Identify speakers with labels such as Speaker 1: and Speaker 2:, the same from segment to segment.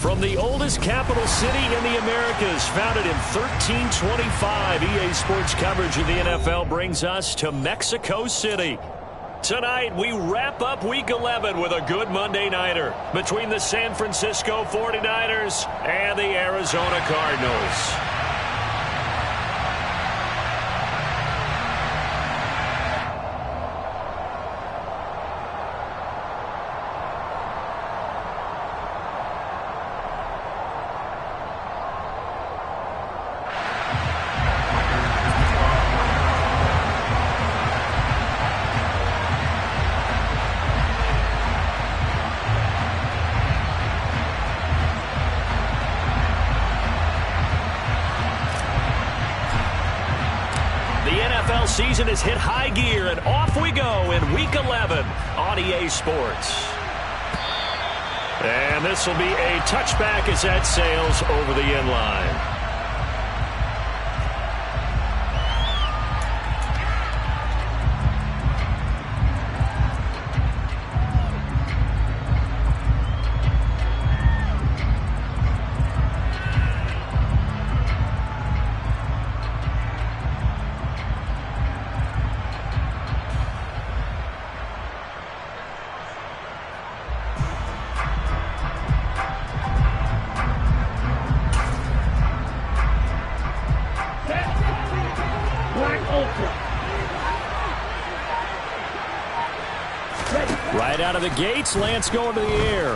Speaker 1: From the oldest capital city in the Americas, founded in 1325, EA Sports coverage of the NFL brings us to Mexico City. Tonight, we wrap up Week 11 with a good Monday nighter between the San Francisco 49ers and the Arizona Cardinals. Season has hit high gear, and off we go in Week 11 on EA Sports. And this will be a touchback as that sails over the end line. Right out of the gates, Lance going to the air.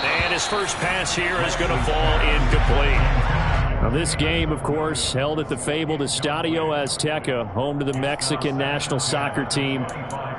Speaker 1: And his first pass here is going to fall incomplete. Now this game, of course, held at the fabled Estadio Azteca, home to the Mexican national soccer team.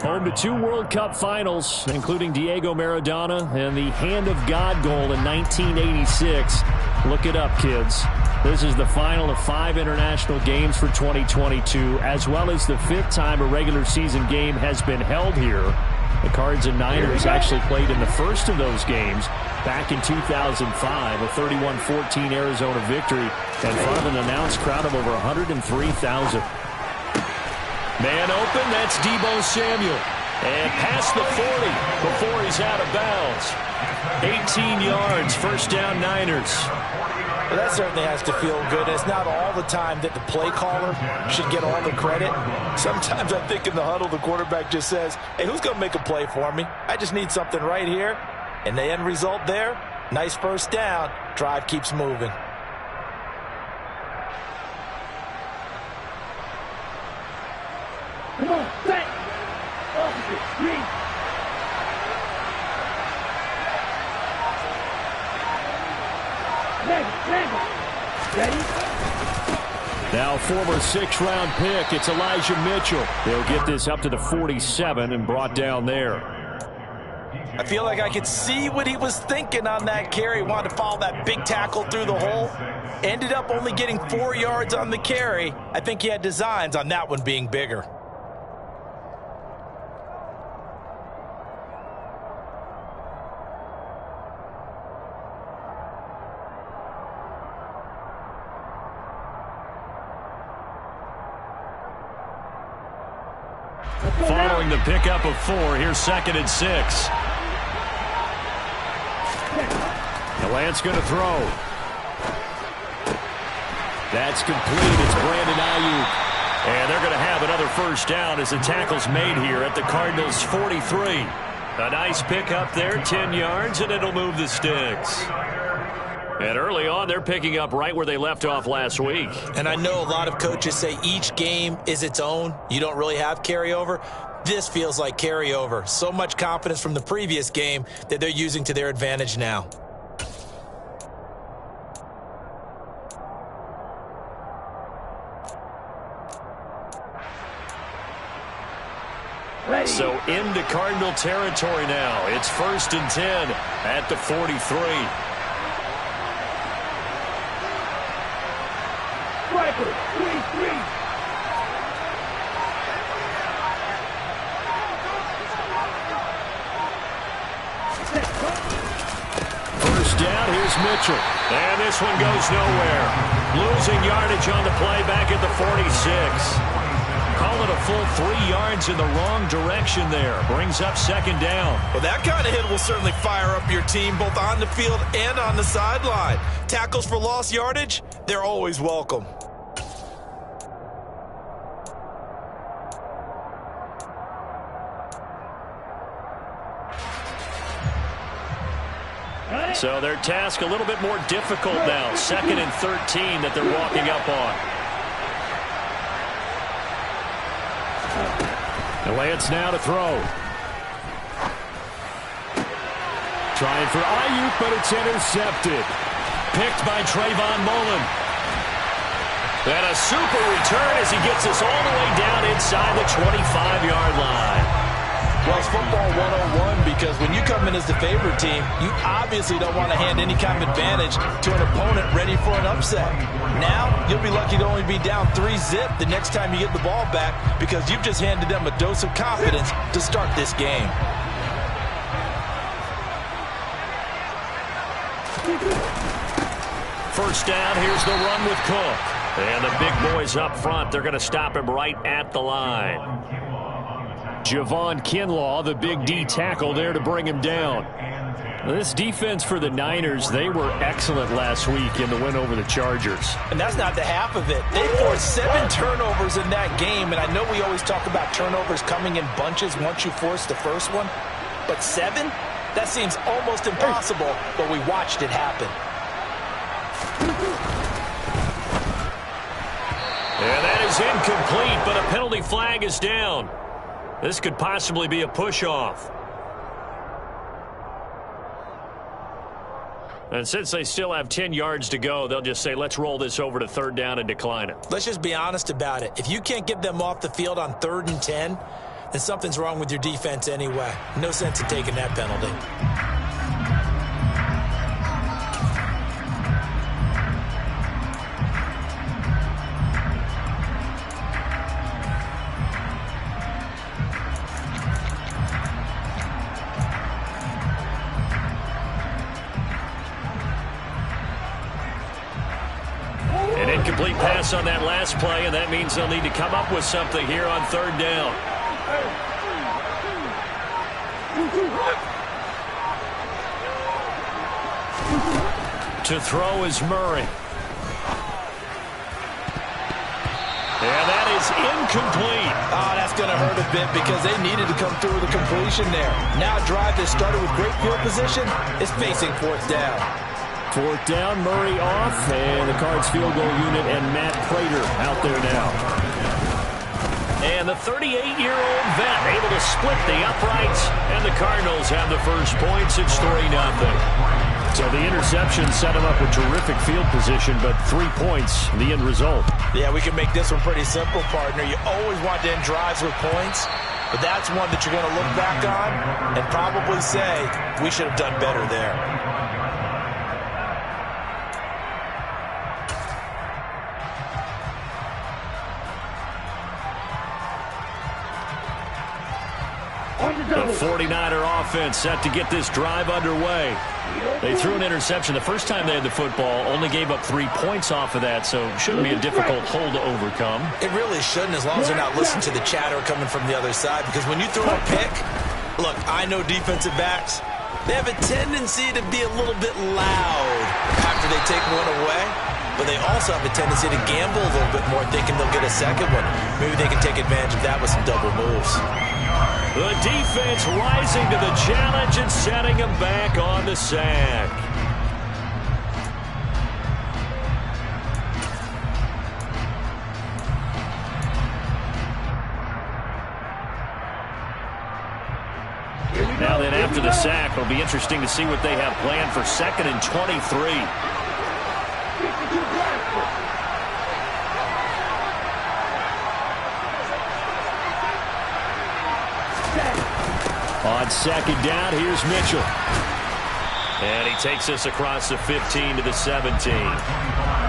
Speaker 1: Home to 2 World Cup finals, including Diego Maradona and the Hand of God goal in 1986. Look it up, kids. This is the final of 5 international games for 2022, as well as the 5th time a regular season game has been held here. The Cards and Niners actually played in the first of those games back in 2005, a 31-14 Arizona victory, in front of an announced crowd of over 103,000. Man open, that's Deebo Samuel. And past the 40 before he's out of bounds. 18 yards, first down Niners.
Speaker 2: Well, that certainly has to feel good. It's not all the time that the play caller should get all the credit. Sometimes I think in the huddle, the quarterback just says, hey, who's going to make a play for me? I just need something right here. And the end result there, nice first down. Drive keeps moving.
Speaker 3: Come on, set. Opposite, green. Ready?
Speaker 1: Now former 6th-round pick, it's Elijah Mitchell. They'll get this up to the 47 and brought down there.
Speaker 2: I feel like I could see what he was thinking on that carry. Wanted to follow that big tackle through the hole. Ended up only getting 4 yards on the carry. I think he had designs on that one being bigger.
Speaker 1: Following the pickup of 4, here's 2nd and 6. The Lance going to throw. That's complete. It's Brandon Ayuk. And they're going to have another first down as the tackle's made here at the Cardinals' 43. A nice pickup there, 10 yards, and it'll move the sticks. And early on, they're picking up right where they left off last week.
Speaker 2: And I know a lot of coaches say each game is its own. You don't really have carryover. This feels like carryover. So much confidence from the previous game that they're using to their advantage now.
Speaker 1: So into Cardinal territory now. It's 1st and 10 at the 43.
Speaker 3: Striker, 3-3.
Speaker 1: First down, here's Mitchell. And this one goes nowhere. Losing yardage on the play back at the 46. call it a full 3 yards in the wrong direction there. Brings up second down.
Speaker 2: Well, that kind of hit will certainly fire up your team both on the field and on the sideline. Tackles for lost yardage, they're always welcome.
Speaker 1: So their task a little bit more difficult now. 2nd and 13 that they're walking up on. And Lance now to throw. Trying for Ayuk, but it's intercepted. Picked by Trayvon Mullen. And a super return as he gets us all the way down inside the 25-yard line.
Speaker 2: Well, it's football 101 because when you come in as the favorite team, you obviously don't want to hand any kind of advantage to an opponent ready for an upset. Now, you'll be lucky to only be down 3-zip the next time you get the ball back because you've just handed them a dose of confidence to start this game.
Speaker 1: First down, here's the run with Cook. And the big boys up front, they're going to stop him right at the line. Javon Kinlaw, the big D tackle there to bring him down. This defense for the Niners, they were excellent last week in the win over the Chargers.
Speaker 2: And that's not the half of it. They forced 7 turnovers in that game, and I know we always talk about turnovers coming in bunches once you force the first one. But 7? That seems almost impossible, but we watched it happen.
Speaker 1: And that is incomplete, but a penalty flag is down. This could possibly be a push-off. And since they still have 10 yards to go, they'll just say, let's roll this over to 3rd down and decline it.
Speaker 2: Let's just be honest about it. If you can't get them off the field on 3rd and 10, then something's wrong with your defense anyway. No sense in taking that penalty.
Speaker 1: Incomplete pass on that last play, and that means they'll need to come up with something here on 3rd down. To throw is Murray. And that is incomplete.
Speaker 2: Oh, that's going to hurt a bit because they needed to come through with a completion there. Now a drive that started with great field position is facing 4th down.
Speaker 1: 4th down, Murray off, and the Cards field goal unit and Matt Prater out there now. And the 38-year-old vet able to split the uprights, and the Cardinals have the first points. It's 3-0. So the interception set him up with terrific field position, but 3 points, the end result.
Speaker 2: Yeah, we can make this one pretty simple, partner. You always want to end drives with points, but that's one that you're going to look back on and probably say, we should have done better there.
Speaker 1: The 49er offense set to get this drive underway. They threw an interception the first time they had the football, only gave up 3 points off of that, so shouldn't be a difficult hole to overcome.
Speaker 2: It really shouldn't, as long as they're not listening to the chatter coming from the other side, because when you throw a pick, look, I know defensive backs, they have a tendency to be a little bit loud after they take one away, but they also have a tendency to gamble a little bit more, thinking they'll get a second one. Maybe they can take advantage of that with some double moves.
Speaker 1: The defense rising to the challenge and setting him back on the sack. Now then, after the sack, it'll be interesting to see what they have planned for 2nd and 23. On 2nd down, here's Mitchell. And he takes us across the 15 to the 17.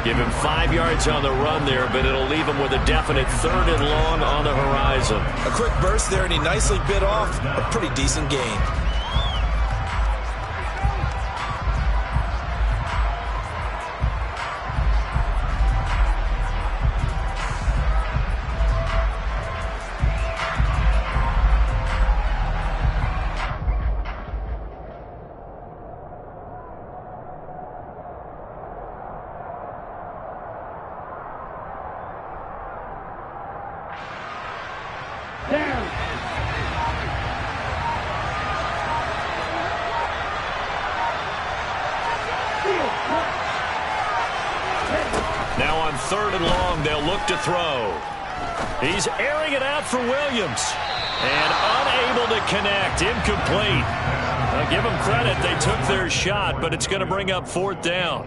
Speaker 1: Give him 5 yards on the run there, but it'll leave him with a definite 3rd and long on the horizon.
Speaker 2: A quick burst there, and he nicely bit off a pretty decent gain.
Speaker 1: 3rd and long. They'll look to throw. He's airing it out for Williams. And unable to connect. Incomplete. I'll give them credit. They took their shot, but it's going to bring up 4th down.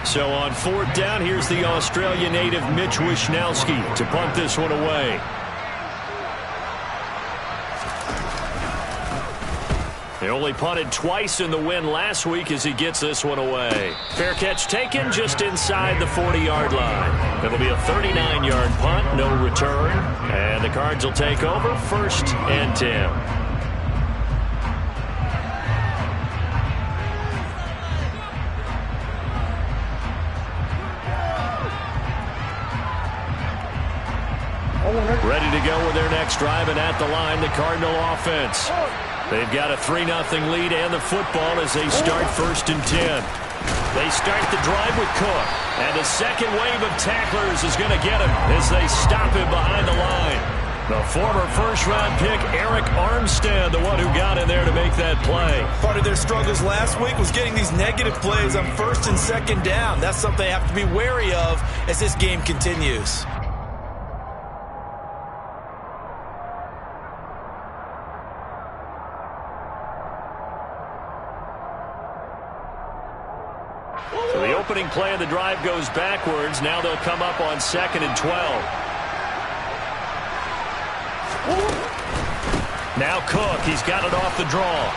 Speaker 1: So on 4th down, here's the Australia native Mitch Wishnowsky to punt this one away. They only punted twice in the win last week as he gets this one away. Fair catch taken just inside the 40-yard line. It'll be a 39-yard punt, no return. And the Cards will take over 1st and 10. Ready to go with their next drive, and at the line, the Cardinal offense. They've got a 3-0 lead and the football as they start 1st and 10. They start the drive with Cook, and the second wave of tacklers is going to get him as they stop him behind the line. The former first-round pick, Eric Armstead, the one who got in there to make that play.
Speaker 2: Part of their struggles last week was getting these negative plays on 1st and 2nd down. That's something they have to be wary of as this game continues.
Speaker 1: So the opening play of the drive goes backwards. Now they'll come up on 2nd and 12. Now Cook, he's got it off the draw.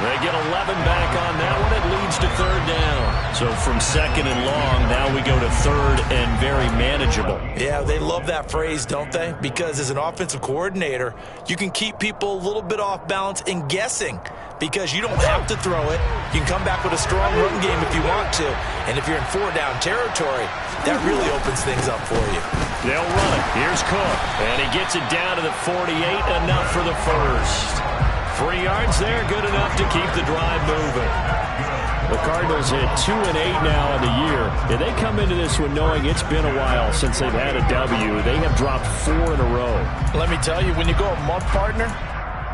Speaker 1: They get 11 back on that one. It leads to 3rd down. So from 2nd and long, now we go to 3rd and very manageable.
Speaker 2: Yeah, they love that phrase, don't they? Because as an offensive coordinator, you can keep people a little bit off balance and guessing because you don't have to throw it. You can come back with a strong run game if you want to. And if you're in 4-down territory, that really opens things up for you.
Speaker 1: They'll run it. Here's Cook. And he gets it down to the 48, enough for the first. 3 yards there, good enough to keep the drive moving. The Cardinals hit 2-8 now in the year. And they come into this one knowing it's been a while since they've had a W. They have dropped 4 in a row.
Speaker 2: Let me tell you, when you go a month, partner,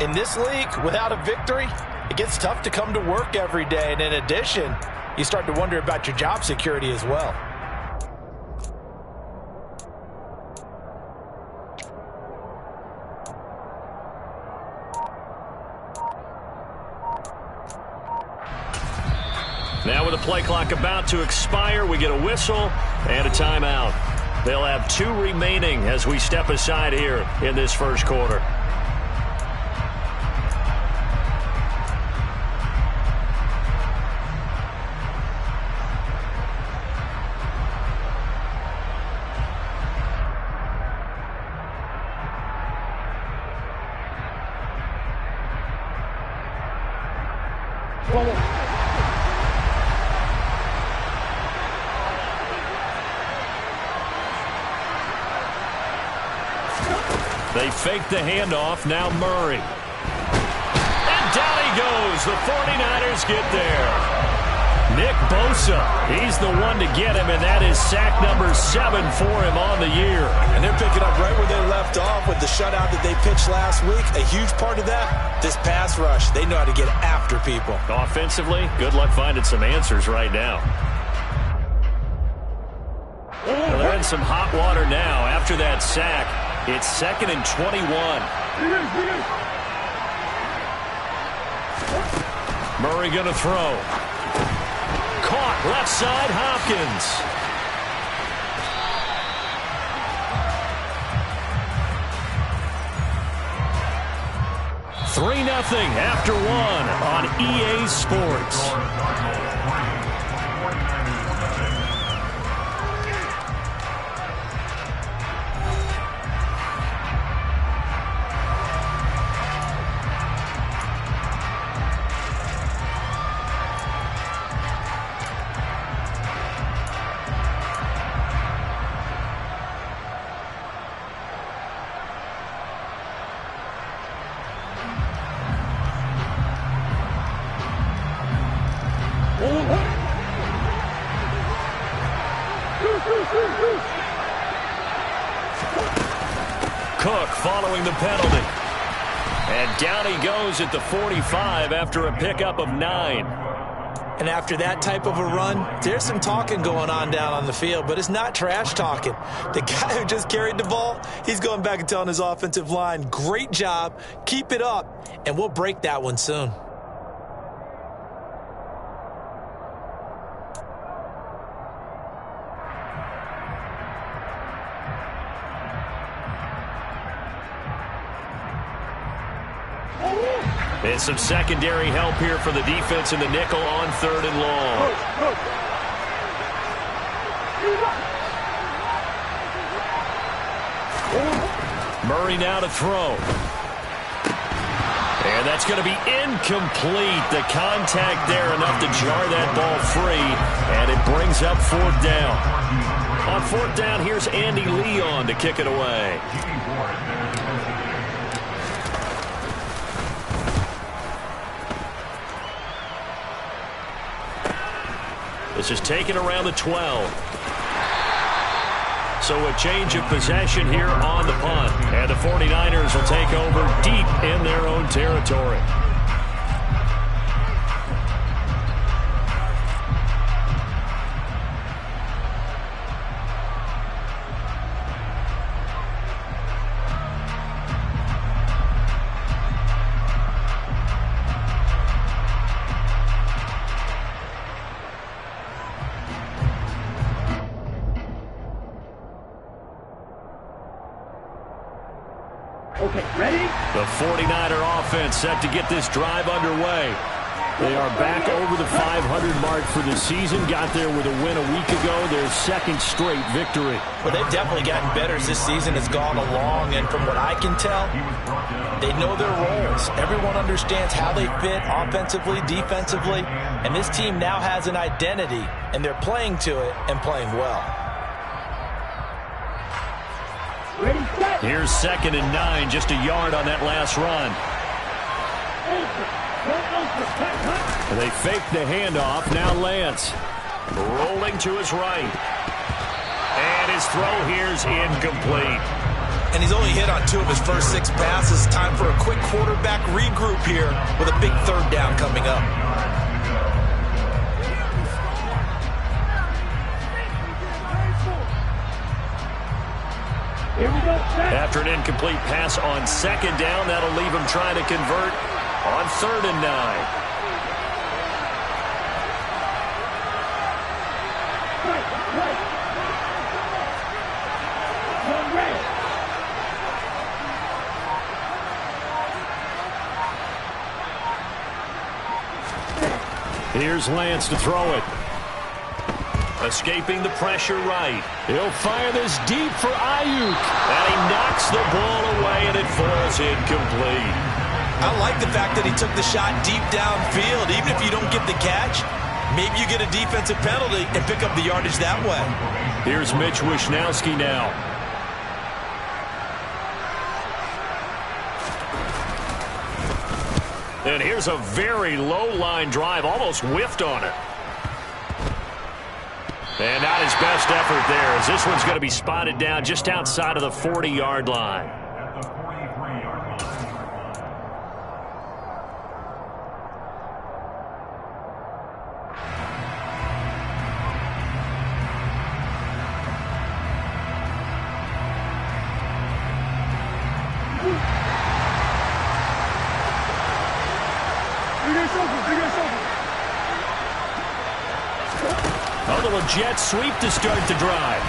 Speaker 2: in this league, without a victory, it gets tough to come to work every day. And in addition, you start to wonder about your job security as well.
Speaker 1: Now with the play clock about to expire, we get a whistle and a timeout. They'll have 2 remaining as we step aside here in this first quarter. They fake the handoff. Now Murray. And down he goes. The 49ers get there. Nick Bosa, he's the one to get him, and that is sack number 7 for him on the year.
Speaker 2: And they're picking up right where they left off with the shutout that they pitched last week. A huge part of that, this pass rush. They know how to get after people.
Speaker 1: Offensively, good luck finding some answers right now. Well, they're in some hot water now after that sack. It's 2nd and 21. Murray going to throw. Caught left side, Hopkins. 3-0 after 1 on EA Sports. Cook following the penalty. And down he goes at the 45 after a pickup of 9.
Speaker 2: And after that type of a run, there's some talking going on down on the field, but it's not trash talking. The guy who just carried the ball, he's going back and telling his offensive line, great job, keep it up, and we'll break that one soon.
Speaker 1: And some secondary help here for the defense in the nickel on 3rd and long. Murray now to throw. And that's going to be incomplete. The contact there enough to jar that ball free. And it brings up 4th down. On 4th down, here's Andy Leon to kick it away. This is taken around the 12. So a change of possession here on the punt. And the 49ers will take over deep in their own territory.
Speaker 3: Okay, ready?
Speaker 1: The 49er offense set to get this drive underway. They are back over the 500 mark for the season. Got there with a win a week ago. Their 2nd straight victory.
Speaker 2: Well, they've definitely gotten better as this season has gone along. And from what I can tell, they know their roles. Everyone understands how they fit offensively, defensively. And this team now has an identity, and they're playing to it and playing well.
Speaker 3: Ready, set.
Speaker 1: Here's 2nd and 9, just a yard on that last run. They fake the handoff. Now Lance rolling to his right. And his throw here's incomplete.
Speaker 2: And he's only hit on 2 of his first 6 passes. Time for a quick quarterback regroup here with a big 3rd down coming up.
Speaker 3: Here we go, set.
Speaker 1: After an incomplete pass on 2nd down, that'll leave him trying to convert on 3rd and 9.
Speaker 3: Right. One red.
Speaker 1: Here's Lance to throw it. Escaping the pressure right. He'll fire this deep for Ayuk. And he knocks the ball away, and it falls incomplete.
Speaker 2: I like the fact that he took the shot deep downfield. Even if you don't get the catch, maybe you get a defensive penalty and pick up the yardage that way.
Speaker 1: Here's Mitch Wishnowski now. And here's a very low-line drive, almost whiffed on it. And not his best effort there, as this one's going to be spotted down just outside of the 40-yard line. A little jet sweep to start the drive.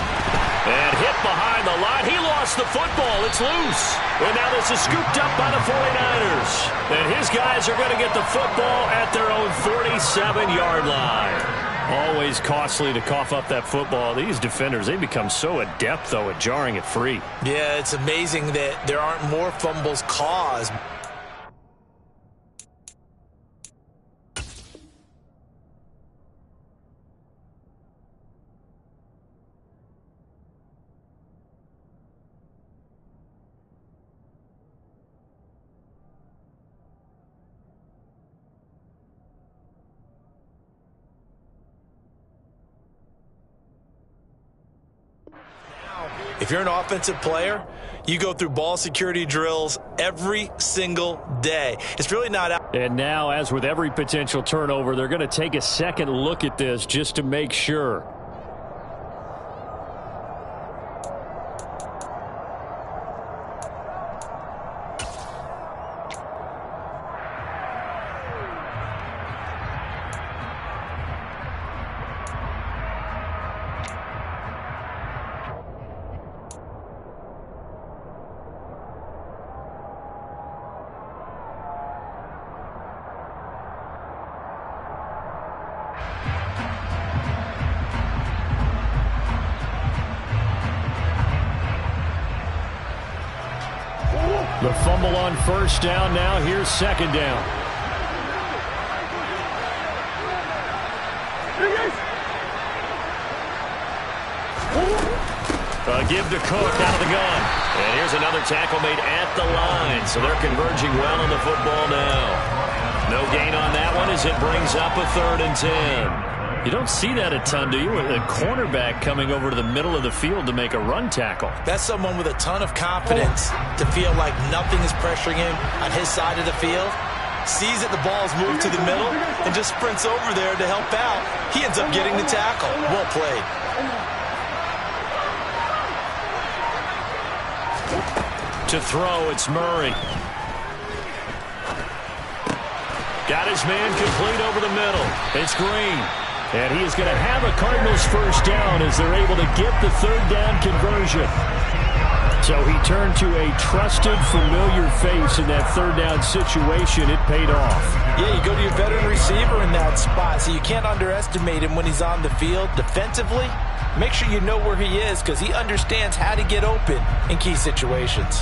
Speaker 1: And hit behind the line. He lost the football. It's loose. And now this is scooped up by the 49ers. And his guys are going to get the football at their own 47-yard line. Always costly to cough up that football. These defenders, they become so adept, though, at jarring it free.
Speaker 2: Yeah, it's amazing that there aren't more fumbles caused. If you're an offensive player, you go through ball security drills every single day. It's really not out.
Speaker 1: And now, as with every potential turnover, they're going to take a second look at this just to make sure. The fumble on first down. Now here's second down. Give to Cook out of the gun. And here's another tackle made at the line. So they're converging well on the football now. No gain on that one as it brings up a 3rd and 10. You don't see that a ton, do you? With a cornerback coming over to the middle of the field to make a run tackle.
Speaker 2: That's someone with a ton of confidence to feel like nothing is pressuring him on his side of the field. Sees that the ball's moved to the middle and just sprints over there to help out. He ends up getting the tackle. Well played.
Speaker 1: To throw, it's Murray. Got his man complete over the middle. It's Green. And he is going to have a Cardinals first down as they're able to get the 3rd down conversion. So he turned to a trusted, familiar face in that 3rd down situation. It paid off.
Speaker 2: Yeah, you go to your veteran receiver in that spot, so you can't underestimate him when he's on the field. Defensively, make sure you know where he is because he understands how to get open in key situations.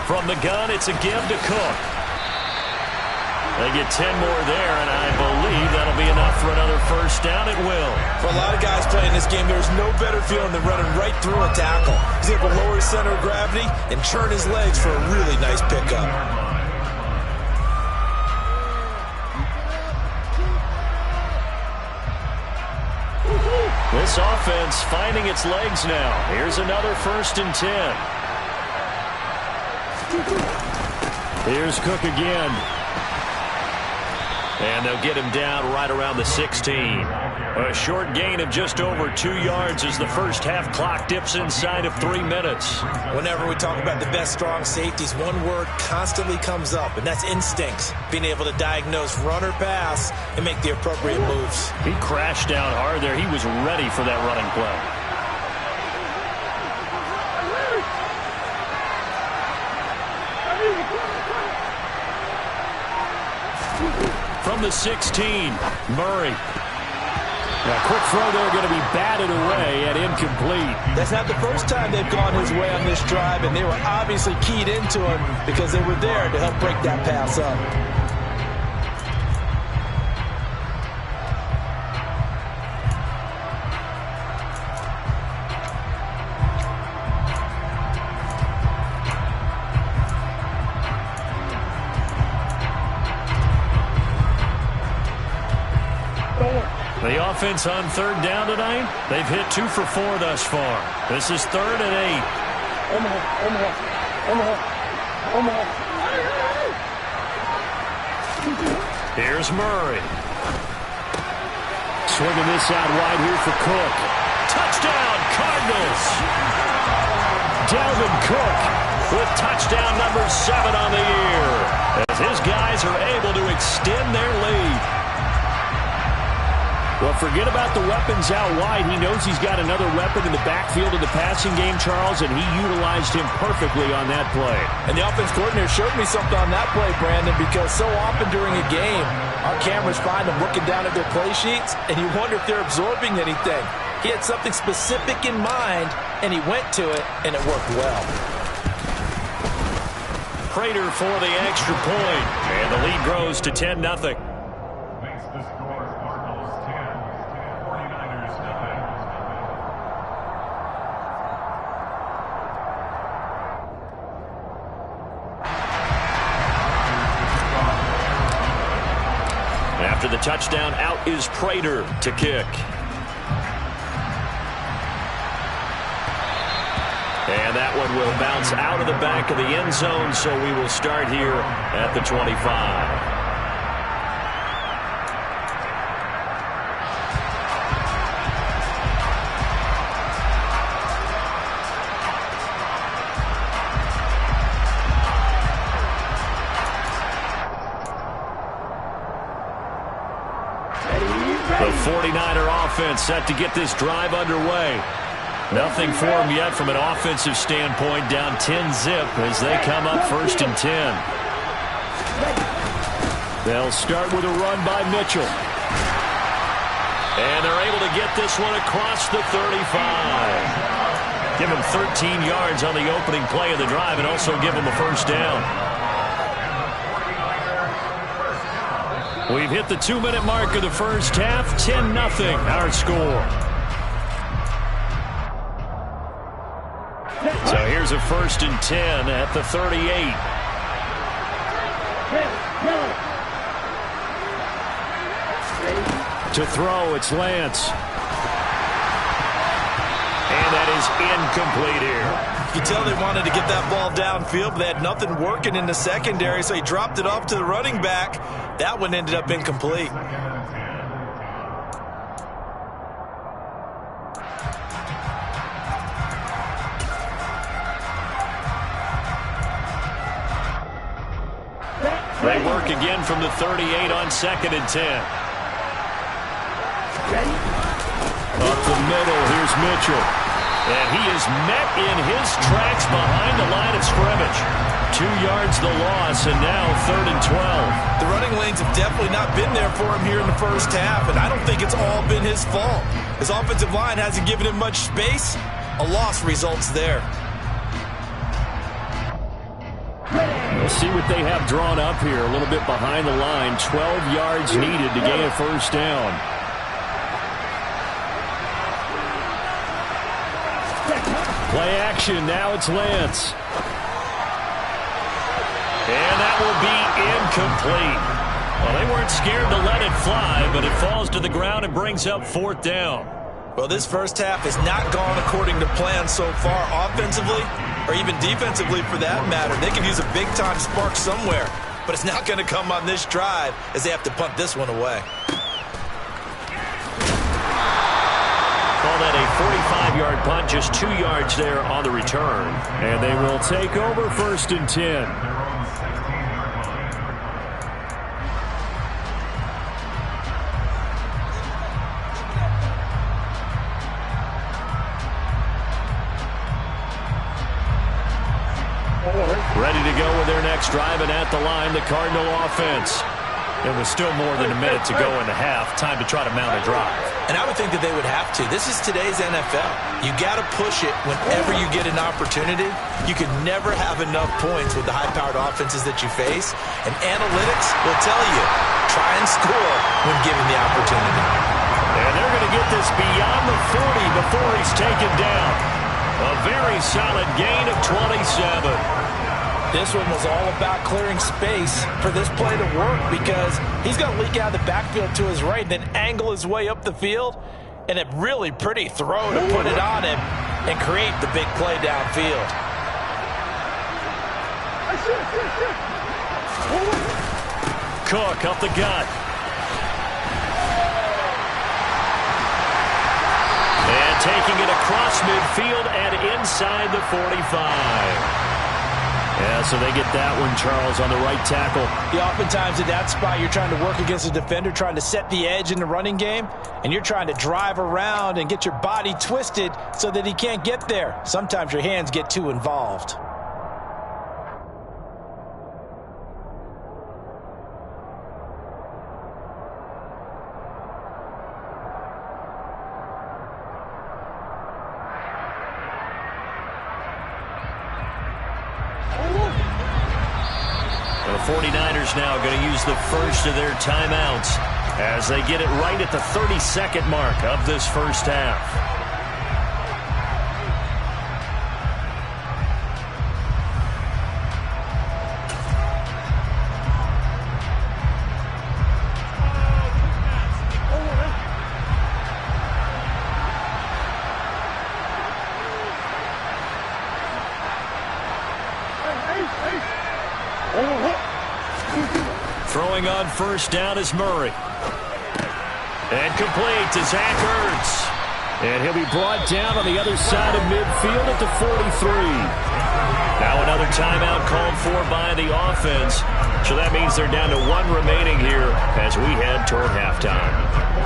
Speaker 1: From the gun, it's a give to Cook. They get 10 more there, and I believe that'll be enough for another first down. It will.
Speaker 2: For a lot of guys playing this game, there's no better feeling than running right through a tackle. He's able to lower his center of gravity and churn his legs for a really nice pickup.
Speaker 1: This offense finding its legs now. Here's another 1st and 10. Here's Cook again. And they'll get him down right around the 16. A short gain of just over 2 yards as the first half clock dips inside of 3 minutes.
Speaker 2: Whenever we talk about the best strong safeties, one word constantly comes up, and that's instincts. Being able to diagnose run or pass and make the appropriate moves.
Speaker 1: He crashed down hard there. He was ready for that running play. From the 16, Murray. A quick throw there, going to be batted away and incomplete.
Speaker 2: That's not the first time they've gone his way on this drive, and they were obviously keyed into him because they were there to help break that pass up.
Speaker 1: The offense on 3rd down tonight, they've hit 2 for 4 thus far. This is 3rd and 8. Here's Murray. Swinging this out wide here for Cook. Touchdown, Cardinals! Dalvin Cook with touchdown number 7 on the year, as his guys are able to extend their lead. Well, forget about the weapons out wide. He knows he's got another weapon in the backfield of the passing game, Charles, and he utilized him perfectly on that play.
Speaker 2: And the offense coordinator showed me something on that play, Brandon, because so often during a game, our cameras find them looking down at their play sheets, and you wonder if they're absorbing anything. He had something specific in mind, and he went to it, and it worked well.
Speaker 1: Prater for the extra point, and the lead grows to 10-0. After the touchdown, out is Prater to kick. And that one will bounce out of the back of the end zone, so we will start here at the 25. The 49er offense set to get this drive underway. Nothing for them yet from an offensive standpoint, down 10-zip as they come up 1st and 10. They'll start with a run by Mitchell. And they're able to get this one across the 35. Give them 13 yards on the opening play of the drive and also give them a first down. We've hit the 2-minute mark of the first half. 10-0 our score. So here's a 1st and 10 at the 38. To throw, it's Lance. And that is incomplete here.
Speaker 2: You can tell they wanted to get that ball downfield, but they had nothing working in the secondary, so he dropped it off to the running back. That one ended up incomplete.
Speaker 1: They work again from the 38 on 2nd and 10. Up the middle, here's Mitchell. And he is met in his tracks behind the line of scrimmage. 2 yards the loss, and now 3rd and 12.
Speaker 2: The running lanes have definitely not been there for him here in the first half, and I don't think it's all been his fault. His offensive line hasn't given him much space. A loss results there.
Speaker 1: We'll see what they have drawn up here. A little bit behind the line. 12 yards needed to gain a first down. Play action. Now it's Lance. And that will be incomplete. Well, they weren't scared to let it fly, but it falls to the ground and brings up 4th down.
Speaker 2: Well, this first half has not gone according to plan so far, offensively or even defensively for that matter. They could use a big-time spark somewhere, but it's not going to come on this drive as they have to punt this one away.
Speaker 1: Call that a 45-yard punt, just 2 yards there on the return. And they will take over 1st and 10. Ready to go with their next drive, and at the line, the Cardinal offense. It was still more than a minute to go in the half. Time to try to mount a drive.
Speaker 2: And I would think that they would have to. This is today's NFL. You got to push it whenever you get an opportunity. You can never have enough points with the high-powered offenses that you face. And analytics will tell you, try and score when given the opportunity.
Speaker 1: And they're going to get this beyond the 40 before he's taken down. A very solid gain of 27.
Speaker 2: This one was all about clearing space for this play to work because he's going to leak out of the backfield to his right and then angle his way up the field. And a really pretty throw to put it on him and create the big play downfield.
Speaker 1: Cook up the gut. And taking it across midfield and inside the 45. Yeah, so they get that one, Charles, on the right tackle.
Speaker 2: Yeah, oftentimes in that spot, you're trying to work against a defender, trying to set the edge in the running game, and you're trying to drive around and get your body twisted so that he can't get there. Sometimes your hands get too involved.
Speaker 1: The 49ers now going to use the first of their timeouts as they get it right at the 32nd mark of this first half. Throwing on first down is Murray. And complete to Zach Ertz. And he'll be brought down on the other side of midfield at the 43. Now another timeout called for by the offense. So that means they're down to one remaining here as we head toward halftime.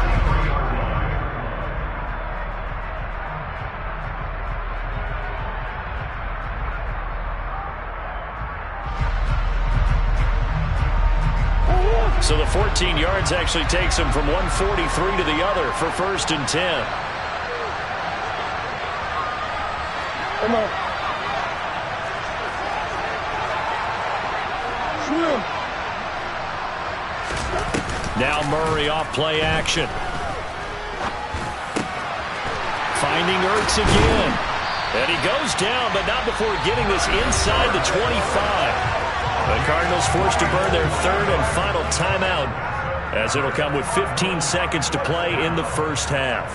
Speaker 1: So the 14 yards actually takes him from 143 to the other for 1st and 10.
Speaker 3: Come on. Swim.
Speaker 1: Now Murray off play action. Finding Ertz again. And he goes down, but not before getting this inside the 25. The Cardinals forced to burn their third and final timeout as it'll come with 15 seconds to play in the first half.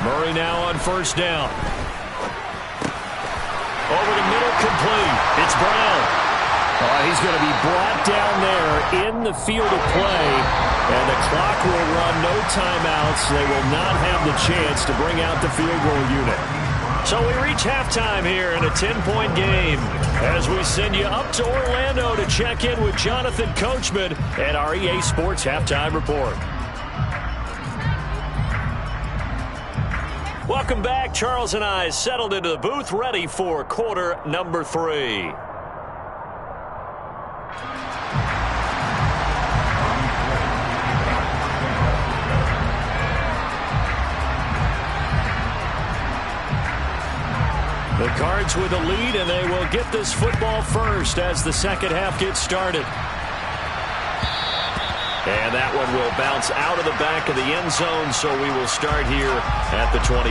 Speaker 1: Murray now on first down. Over the middle, complete. It's Brown. He's going to be brought down there in the field of play, and the clock will run, no timeouts. They will not have the chance to bring out the field goal unit. So we reach halftime here in a 10-point game as we send you up to Orlando to check in with Jonathan Coachman and our EA Sports Halftime Report. Welcome back. Charles and I settled into the booth, ready for quarter number 3. The Cards with a lead, and they will get this football first as the second half gets started. And that one will bounce out of the back of the end zone, so we will start here at the 25.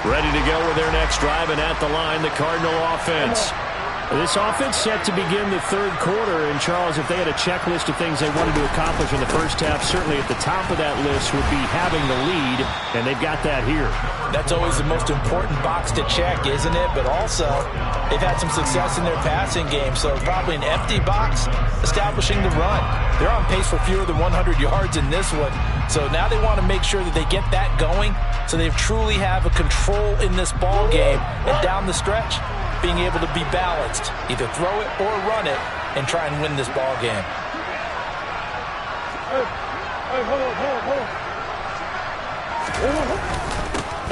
Speaker 1: Ready to go with their next drive, and at the line, the Cardinal offense. This offense set to begin the third quarter, and Charles, if they had a checklist of things they wanted to accomplish in the first half, certainly at the top of that list would be having the lead, and they've got that here.
Speaker 2: That's always the most important box to check, isn't it? But also, they've had some success in their passing game, so probably an empty box establishing the run. They're on pace for fewer than 100 yards in this one, so now they want to make sure that they get that going so they truly have a control in this ball game, and down the stretch, being able to be balanced, either throw it or run it, and try and win this ball game.
Speaker 3: Hey, hold on.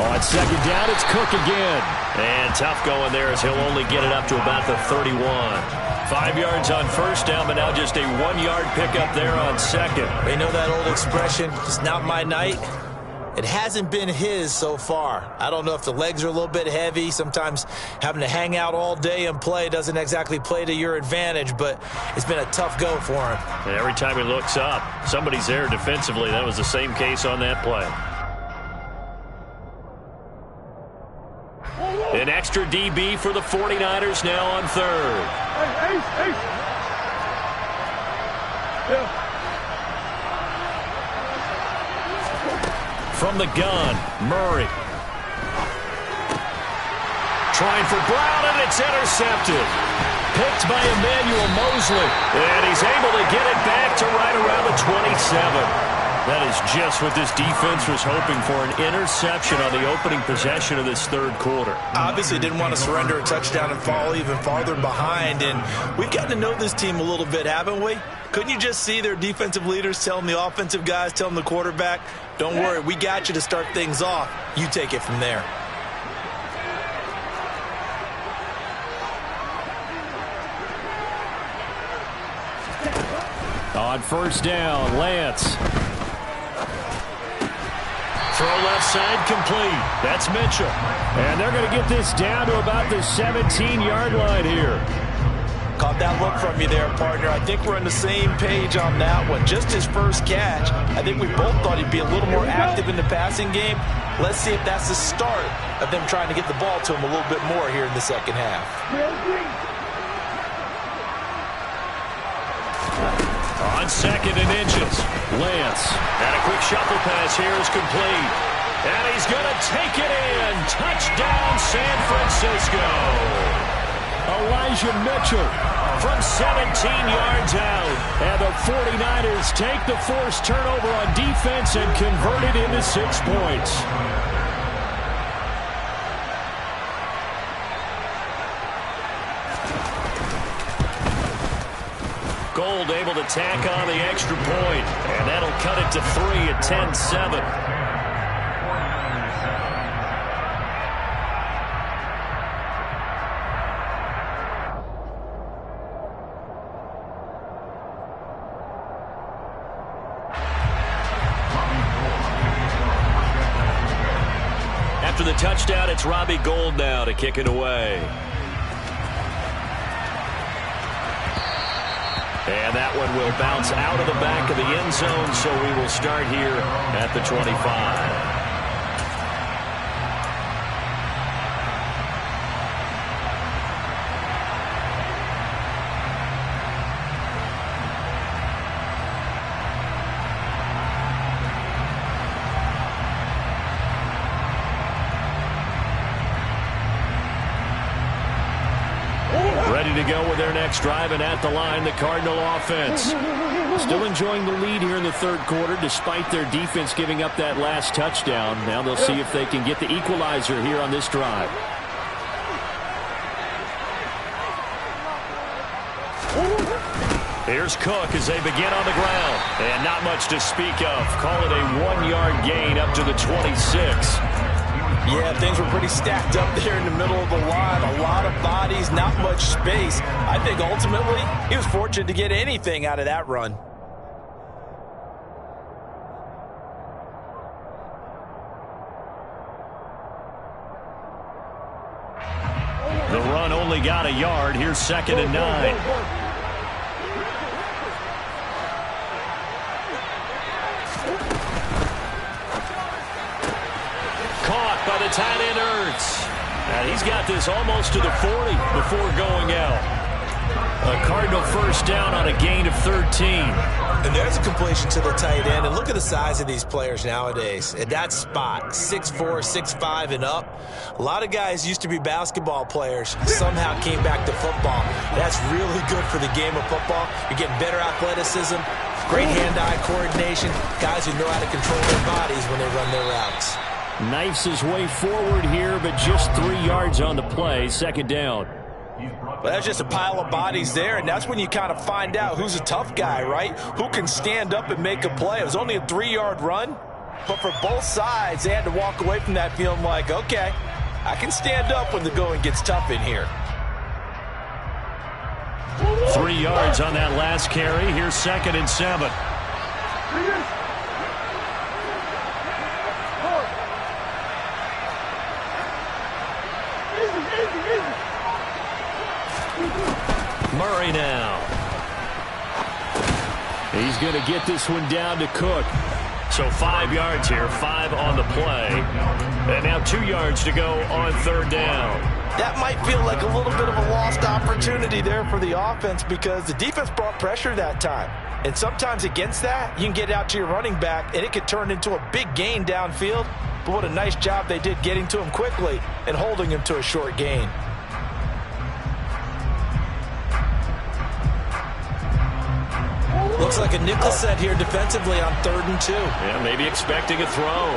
Speaker 1: On second down, it's Cook again. And tough going there as he'll only get it up to about the 31. 5 yards on first down, but now just a 1-yard pickup there on second.
Speaker 2: They know that old expression, it's not my night. It hasn't been his so far. I don't know if the legs are a little bit heavy. Sometimes having to hang out all day and play doesn't exactly play to your advantage, but it's been a tough go for him.
Speaker 1: And every time he looks up, somebody's there defensively. That was the same case on that play. An extra DB for the 49ers now on third.
Speaker 3: Hey, Ace. Yeah.
Speaker 1: From the gun, Murray. Trying for Brown, and it's intercepted. Picked by Emmanuel Mosley. And he's able to get it back to right around the 27. That is just what this defense was hoping for, an interception on the opening possession of this third quarter.
Speaker 2: Obviously didn't want to surrender a touchdown and fall even farther behind, and we've gotten to know this team a little bit, haven't we? Couldn't you just see their defensive leaders telling the offensive guys, telling the quarterback, don't worry, we got you to start things off. You take it from there.
Speaker 1: On first down, Lance. Throw left side complete. That's Mitchell. And they're going to get this down to about the 17-yard line here.
Speaker 2: Caught that look from you there, partner. I think we're on the same page on that one. Just his first catch. I think we both thought he'd be a little more active in the passing game. Let's see if that's the start of them trying to get the ball to him a little bit more here in the second half.
Speaker 1: On second and inches, Lance. And a quick shuffle pass here is complete. And he's going to take it in. Touchdown, San Francisco. Elijah Mitchell from 17 yards out. And the 49ers take the forced turnover on defense and convert it into 6 points. Gold able to tack on the extra point, and that'll cut it to 3 at 10-7. After the touchdown, it's Robbie Gould now to kick it away. And that one will bounce out of the back of the end zone, so we will start here at the 25. To go with their next drive, and at the line, the Cardinal offense. Still enjoying the lead here in the third quarter, despite their defense giving up that last touchdown. Now they'll see if they can get the equalizer here on this drive. Here's Cook as they begin on the ground. And not much to speak of. Call it a 1-yard gain up to the 26.
Speaker 2: Yeah, things were pretty stacked up there in the middle of the line. A lot of bodies, not much space. I think ultimately he was fortunate to get anything out of that run.
Speaker 1: The run only got a yard. Here's 2nd and 9. By the tight end, Ertz. And he's got this almost to the 40 before going out. A Cardinal first down on a gain of 13.
Speaker 2: And there's a completion to the tight end. And look at the size of these players nowadays. At that spot, 6'4", 6'5", and up. A lot of guys used to be basketball players, somehow came back to football. That's really good for the game of football. You're getting better athleticism, great hand-eye coordination, guys who know how to control their bodies when they run their routes.
Speaker 1: Knifes his way forward here, but just 3 yards on the play. 2nd down.
Speaker 2: Well, that's just a pile of bodies there, and that's when you kind of find out who's a tough guy, right? Who can stand up and make a play. It was only a 3-yard run, but for both sides, they had to walk away from that feeling like, okay, I can stand up when the going gets tough in here.
Speaker 1: 3 yards on that last carry. Here's 2nd and 7. Murray now. He's going to get this one down to Cook. So 5 yards here, 5 on the play. And now 2 yards to go on 3rd down.
Speaker 2: That might feel like a little bit of a lost opportunity there for the offense because the defense brought pressure that time. And sometimes against that, you can get out to your running back, and it could turn into a big gain downfield. But what a nice job they did getting to him quickly and holding him to a short gain. Looks like a nickel set here defensively on 3rd and 2.
Speaker 1: Yeah, maybe expecting a throw.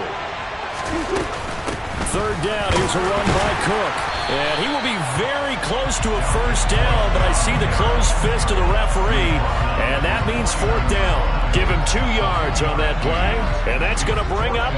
Speaker 1: 3rd down. Here's a run by Cook. And he will be very close to a first down, but I see the closed fist of the referee, and that means 4th down. Give him 2 yards on that play, and that's going to bring up...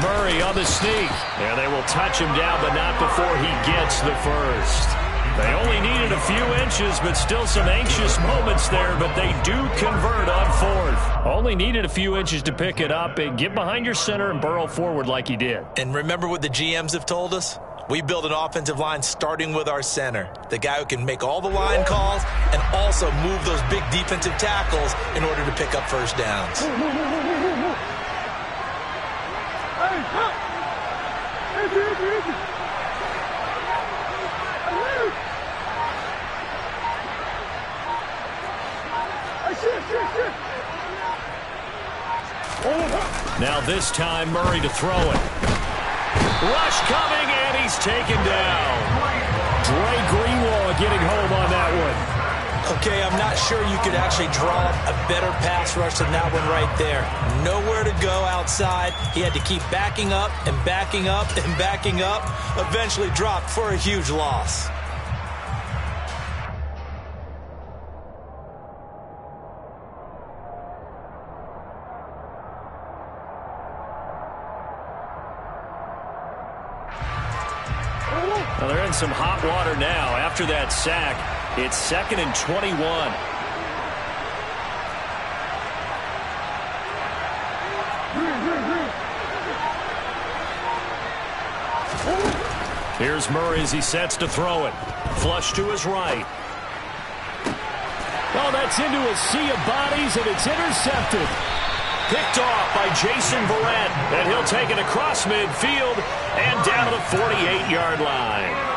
Speaker 1: Murray on the sneak. And they will touch him down, but not before he gets the first. They only needed a few inches, but still some anxious moments there, but they do convert on 4th. Only needed a few inches to pick it up and get behind your center and burrow forward like he did.
Speaker 2: And remember what the GMs have told us? We build an offensive line starting with our center, the guy who can make all the line calls and also move those big defensive tackles in order to pick up first downs.
Speaker 1: Now this time Murray to throw it. Rush coming, and he's taken down. Dre Greenlaw getting home on that one.
Speaker 2: Okay, I'm not sure you could actually draw a better pass rush than that one right there. Nowhere to go outside. He had to keep backing up and backing up and backing up. Eventually dropped for a huge loss.
Speaker 1: Well, they're in some hot water now. After that sack, it's 2nd and 21. Here's Murray as he sets to throw it. Flush to his right. Oh, that's into a sea of bodies, and it's intercepted. Picked off by Jason Verrett, and he'll take it across midfield and down to the 48-yard line.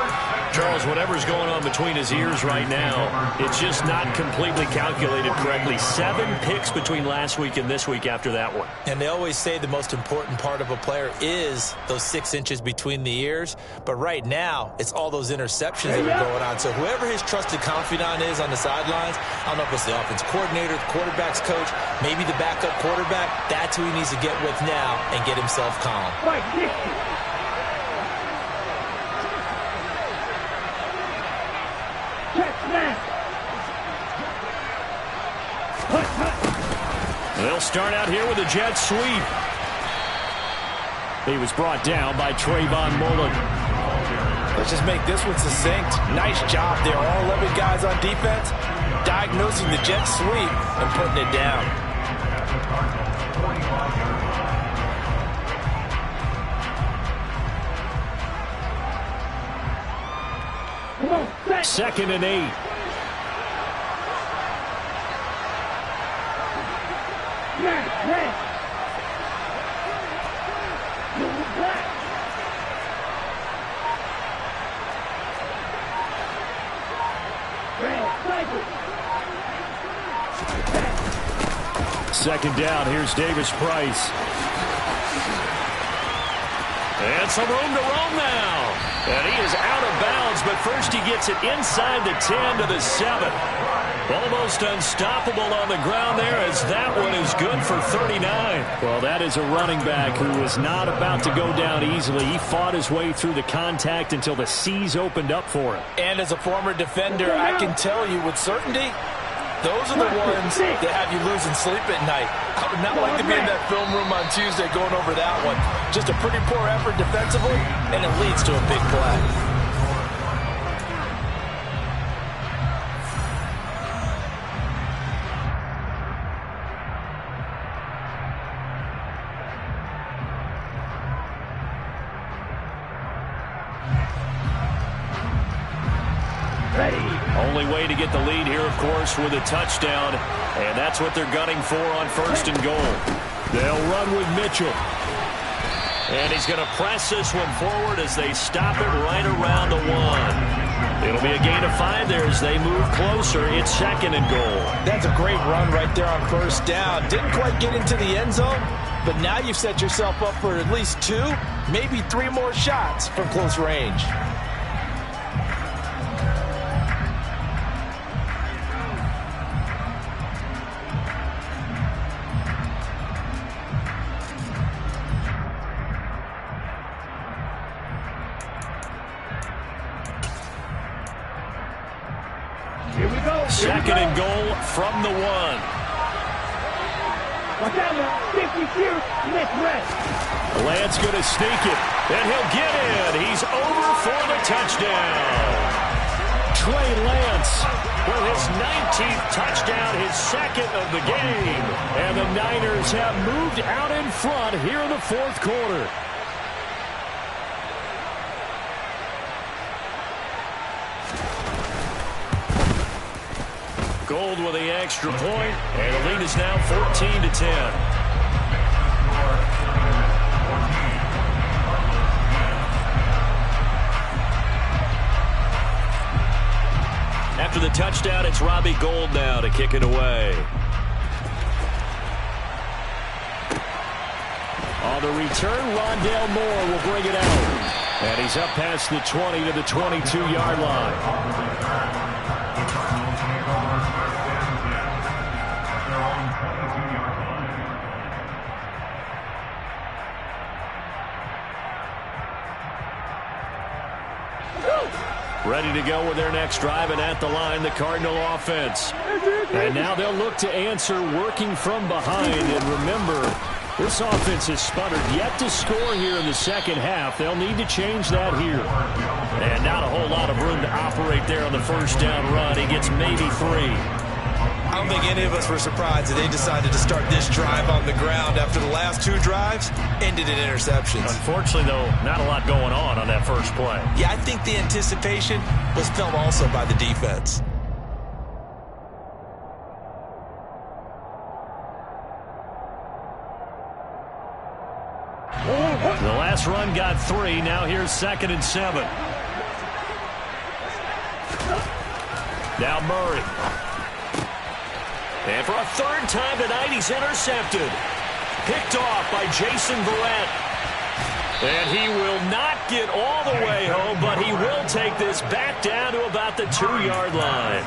Speaker 1: Charles, whatever's going on between his ears right now, it's just not completely calculated correctly. 7 picks between last week and this week after that one.
Speaker 2: And they always say the most important part of a player is those 6 inches between the ears. But right now, it's all those interceptions that are going on. So whoever his trusted confidant is on the sidelines, I don't know if it's the offense coordinator, the quarterback's coach, maybe the backup quarterback, that's who he needs to get with now and get himself calm.
Speaker 1: They'll start out here with a jet sweep. He was brought down by Trayvon Mullen.
Speaker 2: Let's just make this one succinct. Nice job there. All 11 guys on defense diagnosing the jet sweep and putting it down.
Speaker 1: Second and 8. Second down, here's Davis Price. And some room to roam now. And he is out of bounds, but first he gets it inside the 10 to the 7. Almost unstoppable on the ground there, as that one is good for 39. Well, that is a running back who was not about to go down easily. He fought his way through the contact until the seas opened up for him.
Speaker 2: And as a former defender, I can tell you with certainty, those are the ones that have you losing sleep at night. I would not like to be in that film room on Tuesday going over that one. Just a pretty poor effort defensively, and it leads to a big play.
Speaker 1: Only way to get the lead here, of course, with a touchdown. And that's what they're gunning for on 1st and goal. They'll run with Mitchell. And he's going to press this one forward as they stop it right around the 1. It'll be a gain of 5 there as they move closer. It's 2nd and goal.
Speaker 2: That's a great run right there on 1st down. Didn't quite get into the end zone, but now you've set yourself up for at least 2, maybe 3 more shots from close range.
Speaker 3: Here we go.
Speaker 1: 2nd and goal from the 1.
Speaker 3: Watch out now. 50 here. Let's rest.
Speaker 1: Lance going to sneak it, and he'll get in. He's over for the touchdown. Trey Lance with his 19th touchdown, his 2nd of the game. And the Niners have moved out in front here in the 4th quarter. Gold with the extra point, and the lead is now 14-10. After the touchdown, it's Robbie Gould now to kick it away. On the return, Rondale Moore will bring it out. And he's up past the 20 to the 22-yard line. Ready to go with their next drive, and at the line, the Cardinal offense. And now they'll look to answer working from behind. And remember, this offense has sputtered yet to score here in the 2nd half. They'll need to change that here. And not a whole lot of room to operate there on the 1st down run. He gets maybe 3.
Speaker 2: I don't think any of us were surprised that they decided to start this drive on the ground after the last 2 drives ended in interceptions.
Speaker 1: Unfortunately, though, not a lot going on that first play.
Speaker 2: Yeah, I think the anticipation was felt also by the defense.
Speaker 1: The last run got 3. Now here's 2nd and 7. Now Murray. And for a 3rd time tonight, he's intercepted. Picked off by Jason Verrett. And he will not get all the way home, but he will take this back down to about the 2-yard line.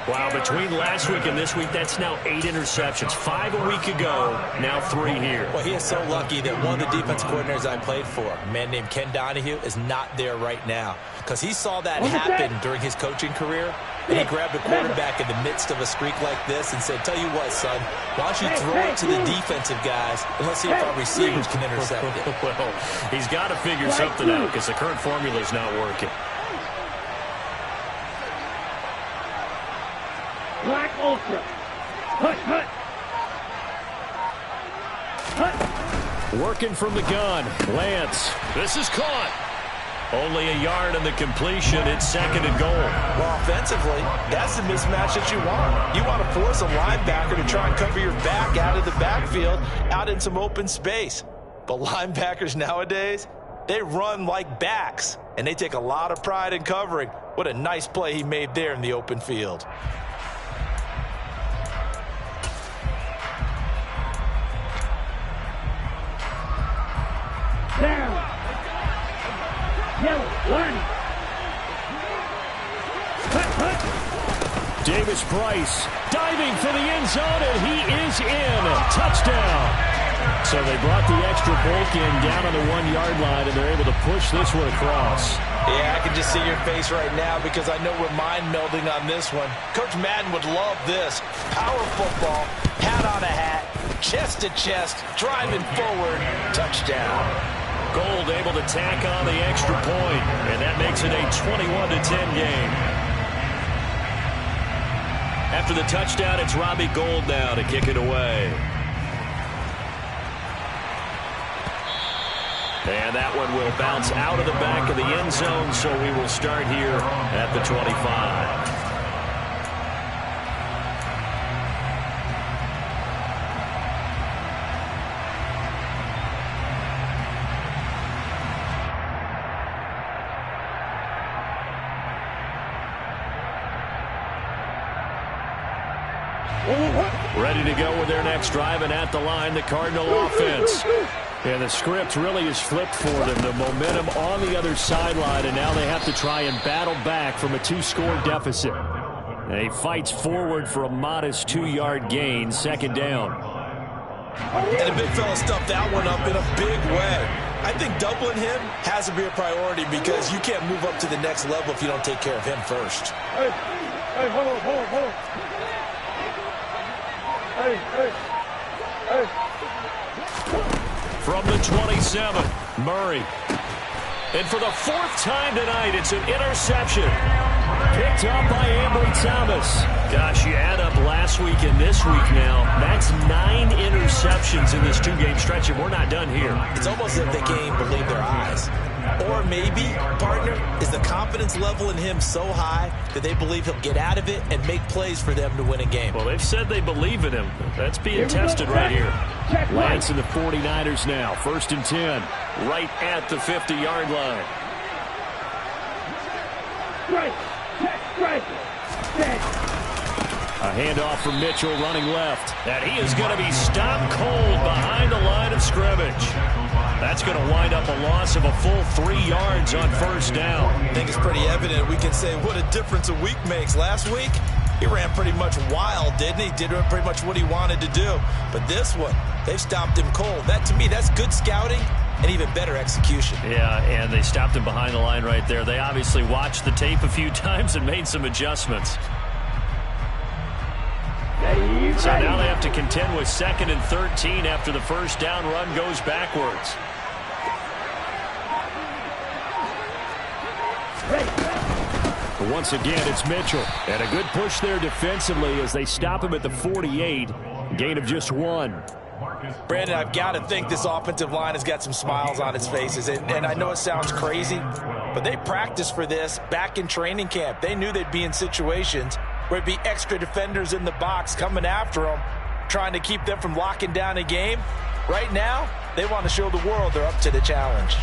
Speaker 1: Wow, between last week and this week, that's now 8 interceptions. 5 a week ago, now 3 here.
Speaker 2: Well, he is so lucky that one of the defense coordinators I played for, a man named Ken Donahue, is not there right now. Because he saw that happen during his coaching career, and he grabbed a quarterback in the midst of a streak like this and said, tell you what, son, why don't you throw it to the defensive guys, and let's see if our receivers can intercept it.
Speaker 1: Well, he's got to figure something out because the current formula is not working.
Speaker 3: Black Ultra. Hut, hut. Hut.
Speaker 1: Working from the gun. Lance. This is caught. Only a yard on the completion. It's 2nd and goal.
Speaker 2: Well, offensively, that's the mismatch that you want. You want to force a linebacker to try and cover your back out of the backfield, out in some open space. But linebackers nowadays, they run like backs, and they take a lot of pride in covering. What a nice play he made there in the open field.
Speaker 3: Down. Yellow. Line. Hut, hut.
Speaker 1: Davis Price diving for the end zone, and he is in. Touchdown. So they brought the extra bulk in down on the 1-yard line, and they're able to push this one across.
Speaker 2: Yeah, I can just see your face right now because I know we're mind melding on this one. Coach Madden would love this. Power football, hat on a hat, chest to chest, driving forward, touchdown.
Speaker 1: Gold able to tack on the extra point, and that makes it a 21-10 game. After the touchdown, it's Robbie Gould now to kick it away. And that one will bounce out of the back of the end zone, so we will start here at the 25. Ready to go with their next drive, and at the line, the Cardinal offense. And the script really is flipped for them. The momentum on the other sideline, and now they have to try and battle back from a 2-score deficit. And he fights forward for a modest 2-yard gain, second down.
Speaker 2: And the big fella stuffed that one up in a big way. I think doubling him has to be a priority because you can't move up to the next level if you don't take care of him first.
Speaker 3: Hey, hold on. Hey.
Speaker 1: From the 27, Murray. And for the 4th time tonight, it's an interception. Picked up by Ambry Thomas. Gosh, you add up last week and this week now. That's 9 interceptions in this 2-game stretch, and we're not done here.
Speaker 2: It's almost as if they can't even believe their eyes. Or maybe, partner, is the confidence level in him so high that they believe he'll get out of it and make plays for them to win a game.
Speaker 1: Well, they've said they believe in him. That's being tested right here. Lance and the 49ers now. 1st and 10. Right at the 50-yard line. A handoff from Mitchell running left. And he is going to be stopped cold behind the line of scrimmage. That's going to wind up a loss of a full 3 yards on 1st down.
Speaker 2: I think it's pretty evident. We can say what a difference a week makes. Last week, he ran pretty much wild, didn't he? Did pretty much what he wanted to do. But this one, they stopped him cold. That, to me, that's good scouting and even better execution.
Speaker 1: Yeah, and they stopped him behind the line right there. They obviously watched the tape a few times and made some adjustments. So now they have to contend with 2nd and 13 after the 1st down run goes backwards. But once again, it's Mitchell. And a good push there defensively as they stop him at the 48. Gain of just 1.
Speaker 2: Brandon, I've got to think this offensive line has got some smiles on its faces. And I know it sounds crazy, but they practiced for this back in training camp. They knew they'd be in situations where it'd be extra defenders in the box coming after them, trying to keep them from locking down a game. Right now, they want to show the world they're up to the challenge.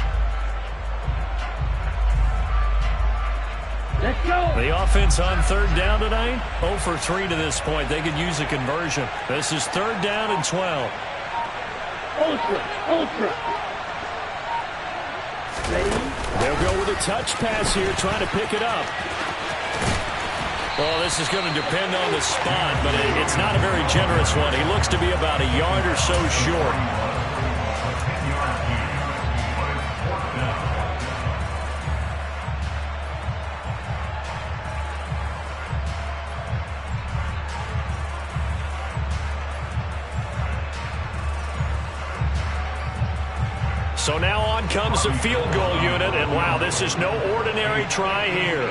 Speaker 3: Let's go.
Speaker 1: The offense on 3rd down tonight, 0 for 3 to this point. They could use a conversion. This is 3rd down and 12.
Speaker 3: Ultra. Ready?
Speaker 1: They'll go with a touch pass here, trying to pick it up. Well, this is going to depend on the spot, but it's not a very generous one. He looks to be about a yard or so short. So now on comes the field goal unit, and wow, this is no ordinary try here.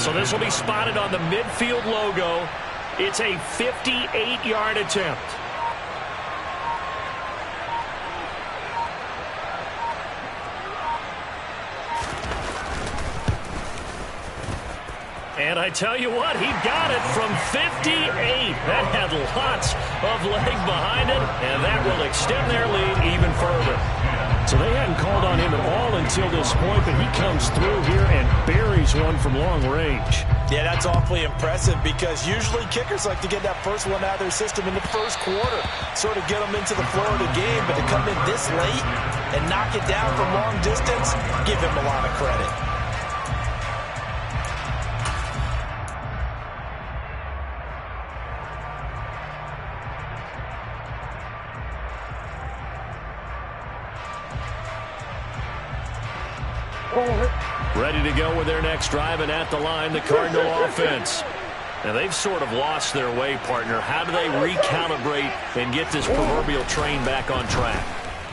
Speaker 1: So this will be spotted on the midfield logo. It's a 58-yard attempt. And I tell you what, he got it from 58. That had lots of leg behind it, and that will extend their lead even further. So they hadn't called on him at all until this point, but he comes through here and buries one from long range.
Speaker 2: Yeah, that's awfully impressive because usually kickers like to get that first one out of their system in the first quarter, sort of get them into the flow of the game, but to come in this late and knock it down from long distance, give him a lot of credit.
Speaker 1: Ready to go with their next drive, and at the line, the Cardinal offense. Now, they've sort of lost their way, partner. How do they recalibrate and get this proverbial train back on track?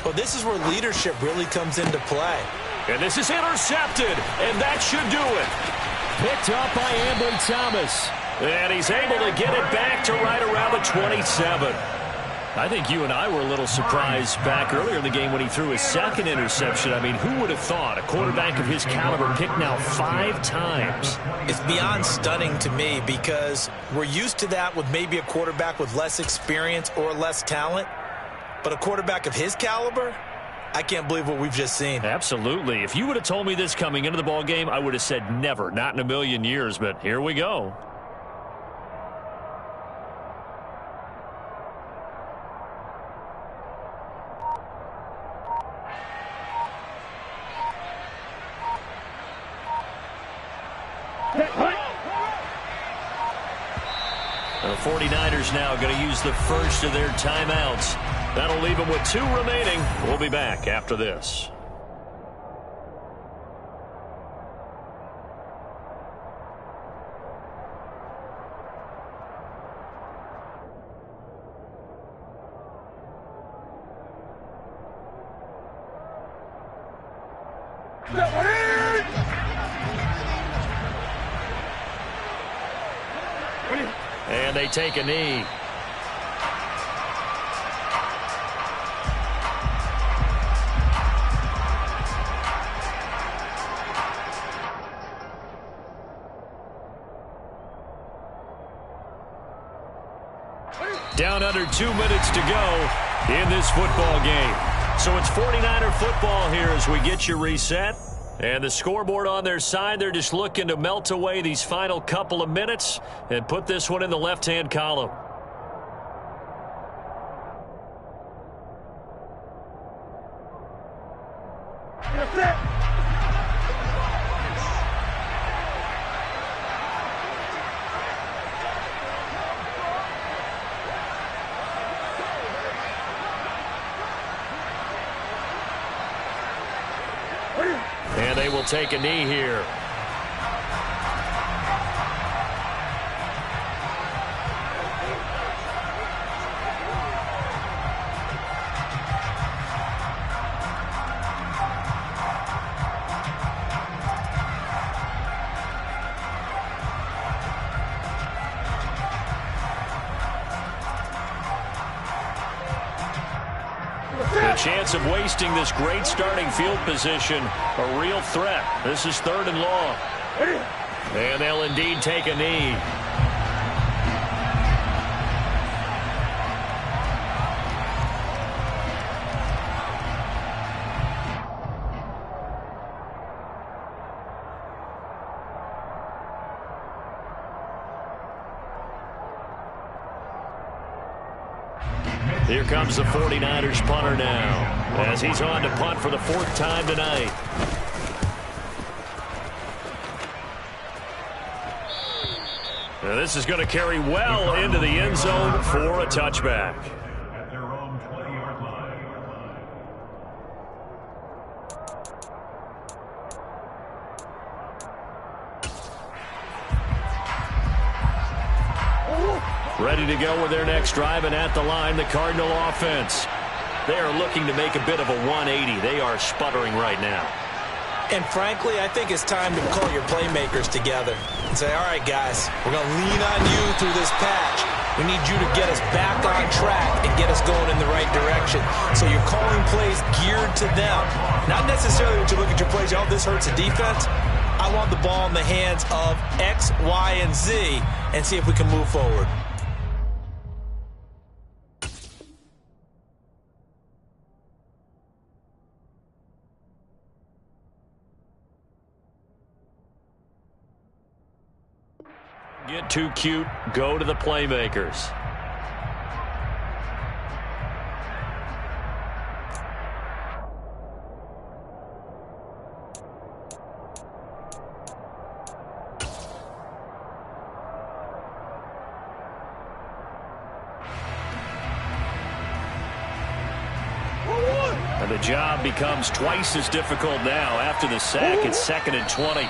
Speaker 2: Well, this is where leadership really comes into play.
Speaker 1: And this is intercepted, and that should do it. Picked up by Ambry Thomas. And he's able to get it back to right around the 27. I think you and I were a little surprised back earlier in the game when he threw his second interception. I mean, who would have thought a quarterback of his caliber picked now 5 times?
Speaker 2: It's beyond stunning to me because we're used to that with maybe a quarterback with less experience or less talent. But a quarterback of his caliber, I can't believe what we've just seen.
Speaker 1: Absolutely. If you would have told me this coming into the ball game, I would have said never, not in a million years. But here we go. The 49ers now going to use the first of their timeouts. That'll leave them with 2 remaining. We'll be back after this. And they take a knee. Down under 2 minutes to go in this football game. So it's 49er football here as we get you reset. And the scoreboard on their side, they're just looking to melt away these final couple of minutes and put this one in the left-hand column. And they will take a knee here. The chance of wasting this great starting field position, a real threat. This is 3rd and long. And they'll indeed take a knee. Here comes the 49ers punter now, as he's on to punt for the 4th time tonight. Now this is going to carry well into the end zone for a touchback. Ready to go with their next drive, and at the line, the Cardinal offense. They are looking to make a bit of a 180. They are sputtering right now.
Speaker 2: And frankly, I think it's time to call your playmakers together and say, all right, guys, we're going to lean on you through this patch. We need you to get us back on track and get us going in the right direction. So you're calling plays geared to them. Not necessarily when you look at your plays, oh, this hurts the defense. I want the ball in the hands of X, Y, and Z and see if we can move forward.
Speaker 1: Get too cute, go to the playmakers. And The job becomes twice as difficult now after the sack. It's 2nd and 20.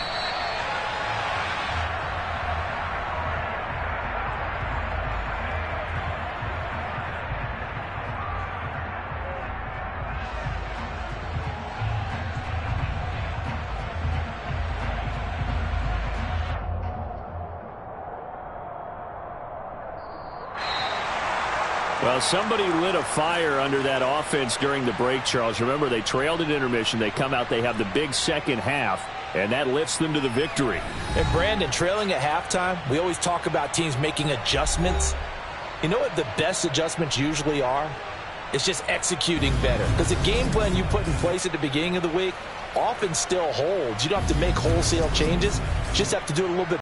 Speaker 1: Well, somebody lit a fire under that offense during the break, Charles. Remember, they trailed at intermission. They come out, they have the big second half, and that lifts them to the victory.
Speaker 2: And, Brandon, trailing at halftime, we always talk about teams making adjustments. You know what the best adjustments usually are? It's just executing better. Because the game plan you put in place at the beginning of the week often still holds. You don't have to make wholesale changes. You just have to do it a little bit